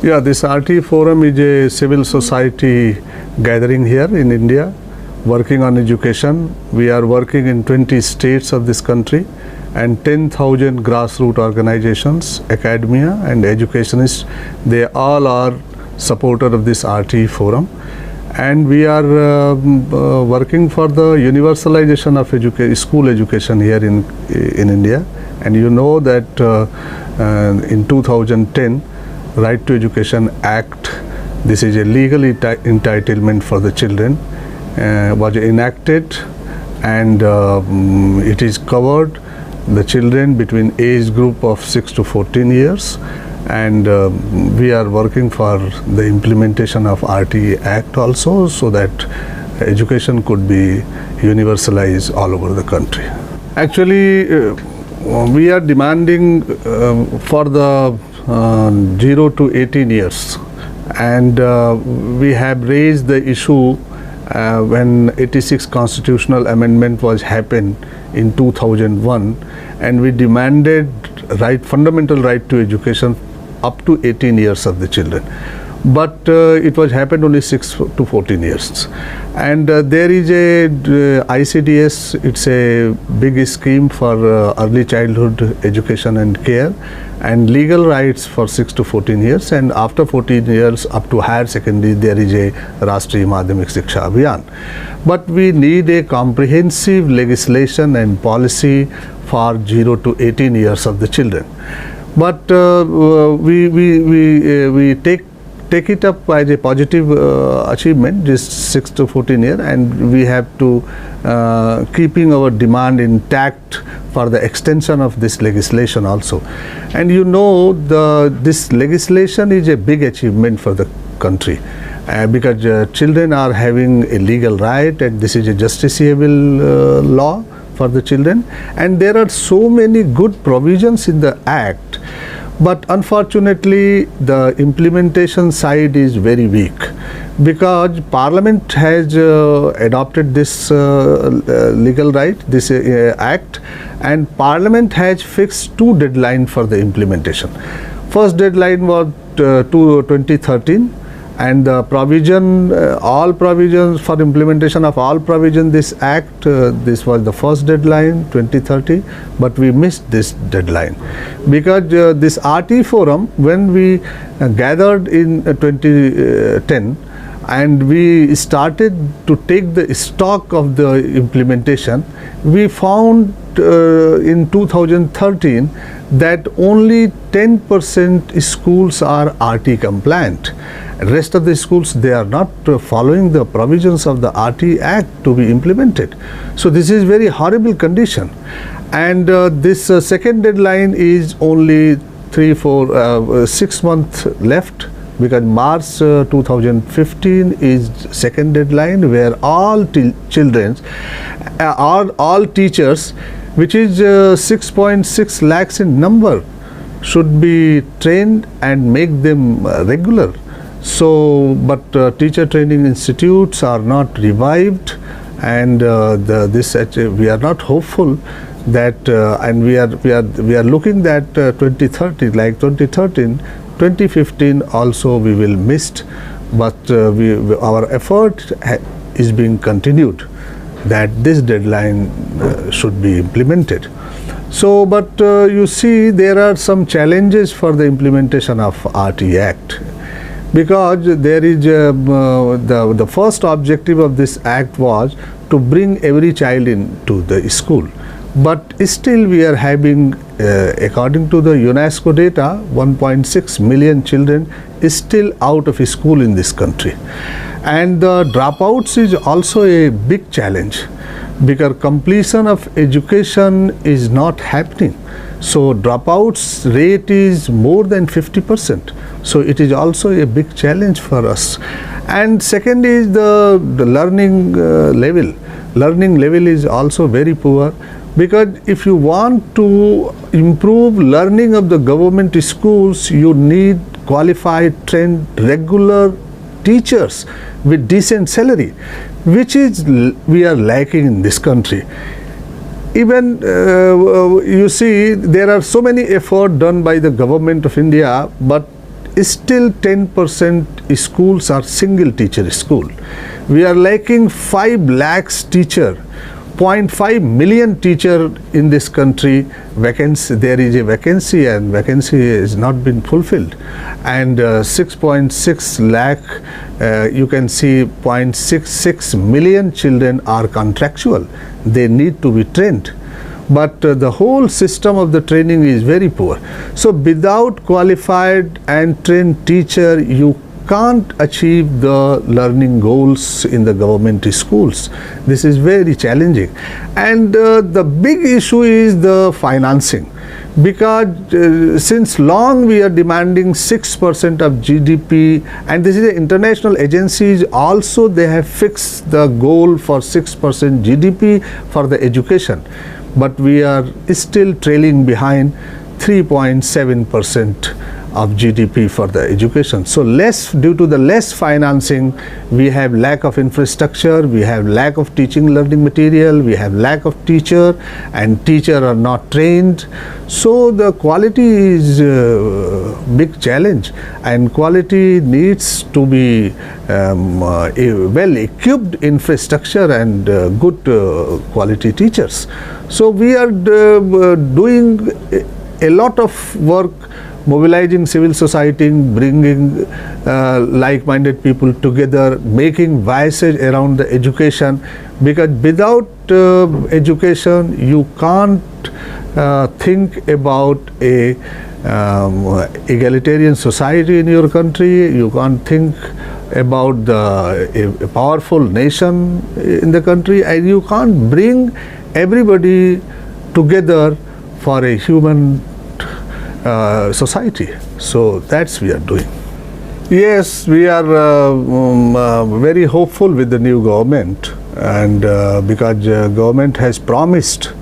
Yeah, this RT Forum is a civil society gathering here in India, working on education. We are working in 20 states of this country and 10,000 grassroots organizations, academia and educationists. They all are supporter of this RT Forum. And we are working for the universalization of school education here in India. And you know that in 2010, Right to Education Act, this is a legal entitlement for the children, was enacted, and it is covered the children between age group of 6 to 14 years. And we are working for the implementation of RT Act also, so that education could be universalized all over the country. Actually, we are demanding for the 0 to 18 years, and we have raised the issue when 86 constitutional amendment was happened in 2001, and we demanded fundamental right to education up to 18 years of the children. But it was happened only 6 to 14 years. And there is a ICDS, it's a big scheme for early childhood education and care, and legal rights for 6 to 14 years, and after 14 years up to higher secondary there is a Rashtriya Madhyamik Shiksha Abhiyan. But we need a comprehensive legislation and policy for 0 to 18 years of the children. But we take it up as a positive achievement, this 6 to 14 year, and we have to keeping our demand intact for the extension of this legislation also. And you know, this legislation is a big achievement for the country because children are having a legal right, and this is a justiciable law for the children, and there are so many good provisions in the act. But unfortunately, the implementation side is very weak, because Parliament has adopted this legal right, this act, and Parliament has fixed 2 deadlines for the implementation. First deadline was 2013, and the provision, all provisions for implementation of all provision this act, this was the first deadline 2030, but we missed this deadline because this RT Forum, when we gathered in 2010 and we started to take the stock of the implementation, we found in 2013 that only 10% schools are RT compliant. Rest of the schools, they are not following the provisions of the RT Act to be implemented. So this is very horrible condition. And this second deadline is only 6 months left, because March 2015 is second deadline, where all children, all teachers, which is 6.6 lakhs in number, should be trained and make them regular. So, but teacher training institutes are not revived, and we are not hopeful that, and we are looking that 2030, like 2013, 2015 also we will miss, but our effort is being continued that this deadline should be implemented. So, but you see, there are some challenges for the implementation of RT Act, because there is the first objective of this act was to bring every child into the school, but still we are having, according to the UNESCO data, 1.6 million children is still out of school in this country. And the dropouts is also a big challenge, because completion of education is not happening. So dropouts rate is more than 50%. So it is also a big challenge for us. And second is the learning level. Learning level is also very poor, because if you want to improve learning of the government schools, you need qualified, trained, regular teachers with decent salary, which is we are lacking in this country. Even you see, there are so many efforts done by the government of India, but still 10% schools are single teacher school. We are lacking 5 lakhs teacher, 0.5 million teacher in this country. Vacancy, there is a vacancy, and vacancy has not been fulfilled. And 6.6 lakh, you can see 0.66 million children are contractual. They need to be trained. But the whole system of the training is very poor. So without qualified and trained teacher, you can't achieve the learning goals in the government schools. This is very challenging. And the big issue is the financing, because since long we are demanding 6% of GDP, and this is the international agencies also, they have fixed the goal for 6% GDP for the education, but we are still trailing behind 3.7% of GDP for the education. So due to the less financing, we have lack of infrastructure, we have lack of teaching learning material, we have lack of teacher, and teacher are not trained. So the quality is a big challenge, and quality needs to be a well equipped infrastructure and good quality teachers. So we are doing a lot of work, mobilizing civil society, bringing like-minded people together, making voices around the education, because without education you can't think about a egalitarian society in your country, you can't think about a powerful nation in the country, and you can't bring everybody together for a human society. So that's we are doing. Yes, we are very hopeful with the new government, and because government has promised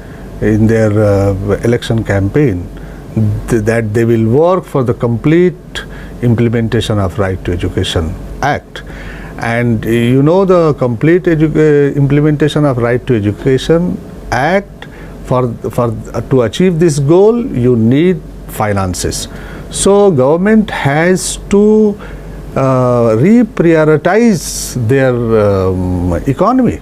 in their election campaign that they will work for the complete implementation of Right to Education Act. And you know, the complete implementation of Right to Education Act, to achieve this goal you need finances. So government has to reprioritize their economy.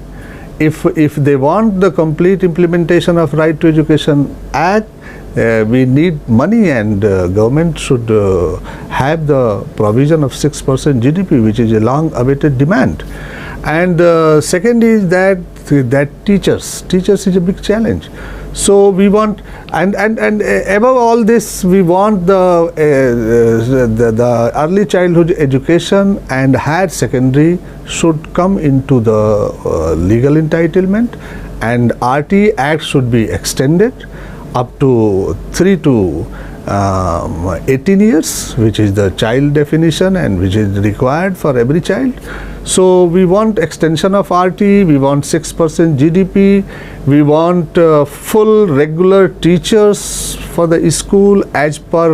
If they want the complete implementation of Right to Education Act, we need money, and government should have the provision of 6% GDP, which is a long awaited demand. And second is that teachers is a big challenge. So we want, and above all this, we want the early childhood education and higher secondary should come into the legal entitlement, and RT Act should be extended up to 3 to 18 years, which is the child definition and which is required for every child. So we want extension of RT, we want 6% GDP, we want full regular teachers for the school as per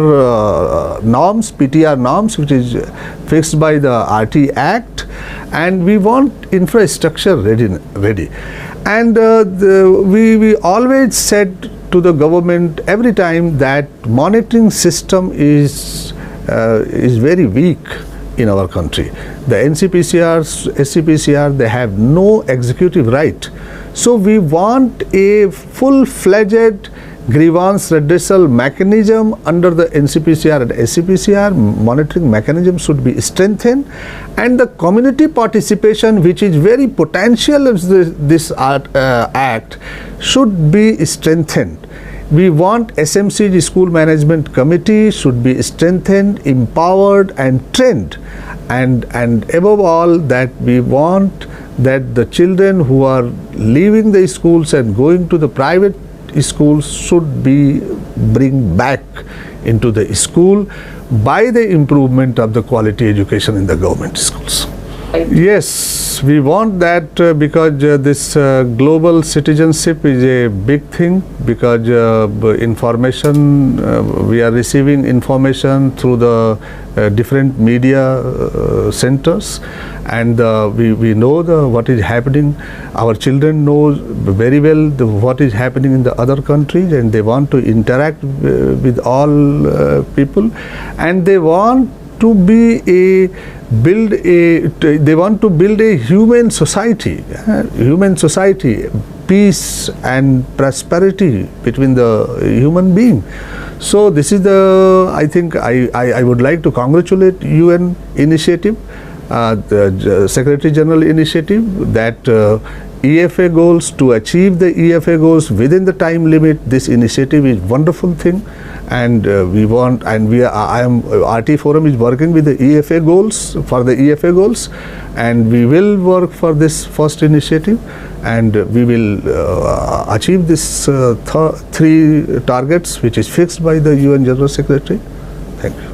norms, PTR norms, which is fixed by the RT Act, and we want infrastructure ready. And we always said to the government every time that monitoring system is very weak in our country. The NCPCRs, SCPCR, they have no executive right. So we want a full-fledged grievance redressal mechanism under the NCPCR and SCPCR. Monitoring mechanism should be strengthened, and the community participation, which is very potential of this act, should be strengthened. We want SMC, School Management Committee, should be strengthened, empowered and trained, and above all that we want that the children who are leaving the schools and going to the private schools should be bring back into the school by the improvement of the quality education in the government schools. Yes, we want that because this global citizenship is a big thing, because information, we are receiving information through the different media centers, and we know what is happening. Our children know very well what is happening in the other countries, and they want to interact with all people, and they want to build a human society, peace and prosperity between the human being. So this is I think I would like to congratulate UN initiative, the Secretary General initiative, that EFA goals, to achieve the EFA goals within the time limit. This initiative is wonderful thing, and RT Forum is working with the EFA goals, for the EFA goals, and we will work for this first initiative, and we will achieve this 3 targets which is fixed by the UN General Secretary. Thank you.